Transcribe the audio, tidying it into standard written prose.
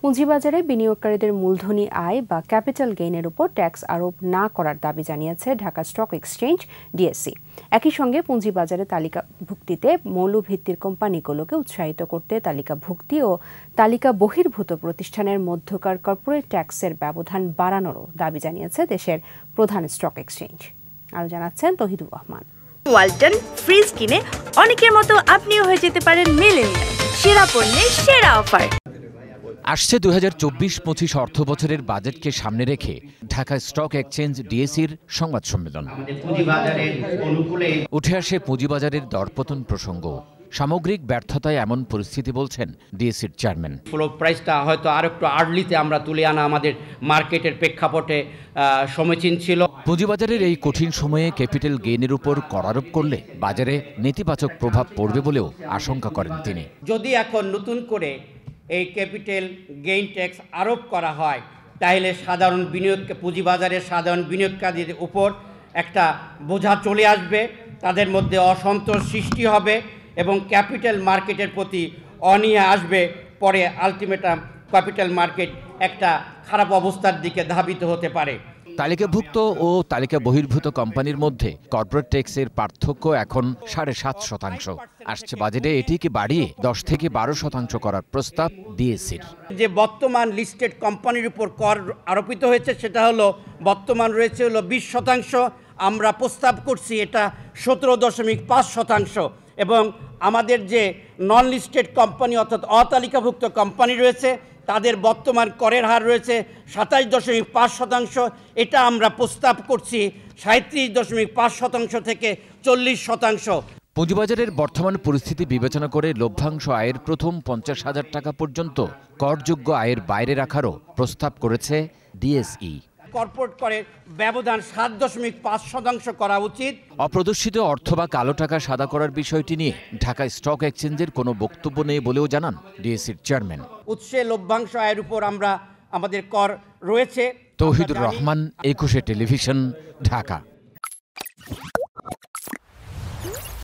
পুঁজিবাজারে বিনিয়োগকারীদের মূলধনী আয় বা ক্যাপিটাল গেইনের উপর ট্যাক্স আরোপ না করার দাবি জানিয়েছে ঢাকা স্টক এক্সচেঞ্জ ডিএসসি। একই সঙ্গে পুঁজিবাজারে তালিকাভুক্তিতে মৌলভিত্তির কোম্পানিগুলোকে উৎসাহিত করতে তালিকাভুক্তি ও তালিকা বহির্ভূত প্রতিষ্ঠানের মধ্যকার কর্পোরেট ট্যাক্সের ব্যবধান বাড়ানোরও দাবি জানিয়েছে দেশের প্রধান স্টক এক্সচেঞ্জ। আরও জানাচ্ছেন তহিদুর রহমান। ওয়ালটন ফ্রিজ কিনে অনেকের মতো আপনিও হয়ে যেতে পারেন মিলেনিয়াল। সেরা পণ্যের সেরা অফার আসছে ২০২৪-২৫ অর্থ বছরের বাজেটকে সামনে রেখে ঢাকা স্টক এক্সচেঞ্জ ডিএসির সংবাদ সম্মেলন। উঠে আসে পুঁজিবাজারের দরপতন প্রসঙ্গ। সামগ্রিক ব্যর্থতায় এমন পরিস্থিতি বলছেন ডিএসির চেয়ারম্যান। ফ্লোর প্রাইসটা হয়তো আর একটু আর্লিতে আমরা তুলে আনা আমাদের মার্কেটের প্রেক্ষাপটে সমীচীন ছিল। পুঁজিবাজারের এই কঠিন সময়ে ক্যাপিটাল গেইনের উপর কর আরোপ করলে বাজারে নেতিবাচক প্রভাব পড়বে বলেও আশঙ্কা করেন তিনি। যদি এখন নতুন করে এই ক্যাপিটাল গেইন ট্যাক্স আরোপ করা হয় তাহলে সাধারণ পুঁজিবাজারের সাধারণ বিনিয়োগকারীদের উপর একটা বোঝা চলে আসবে, তাদের মধ্যে অসন্তোষ সৃষ্টি হবে এবং ক্যাপিটাল মার্কেটের প্রতি অনীহা আসবে। পরে আলটিমেটাম ক্যাপিটাল মার্কেট একটা খারাপ অবস্থার দিকে ধাবিত হতে পারে। তালিকাভুক্ত ও তালিকা বহির্ভূত কোম্পানির মধ্যে কর্পোরেট ট্যাক্সের পার্থক্য এখন ৭.৫%। আসছে বাজেটে এটিকে বাড়িয়ে ১০ থেকে ১২% করার প্রস্তাব ডিএসসির। যে বর্তমান লিস্টেড কোম্পানির উপর কর আরোপিত হয়েছে সেটা হলো বর্তমান রয়েছে হলো ২০%। আমরা প্রস্তাব করছি এটা ১৭.৫%। এবং আমাদের যে নন লিস্টেড কোম্পানি অর্থাৎ অতালিকাভুক্ত কোম্পানি রয়েছে তাদের বর্তমান করের হার রয়েছে ২৭.৫%। এটা আমরা প্রস্তাব করছি ৩৭.৫% থেকে ৪০%। পুঁজিবাজারের বর্তমান পরিস্থিতি বিবেচনা করে লভ্যাংশ আয়ের প্রথম ৫০,০০০ টাকা পর্যন্ত করযোগ্য আয়ের বাইরে রাখারও প্রস্তাব করেছে ডিএসই। কর্পোরেট করের ব্যবধান ৭.৫% করা উচিত। অপ্রদর্শিত অর্থ বা কালো টাকা সাদা করার বিষয়টি নিয়ে ঢাকা স্টক এক্সচেঞ্জের কোনো বক্তব্য নেই বলেও জানান ডিএসির চেয়ারম্যান। উৎসে লভ্যাংশ আয়ের উপর আমাদের কর রয়েছে। তৌহিদুর রহমান, ২১ টেলিভিশন, ঢাকা।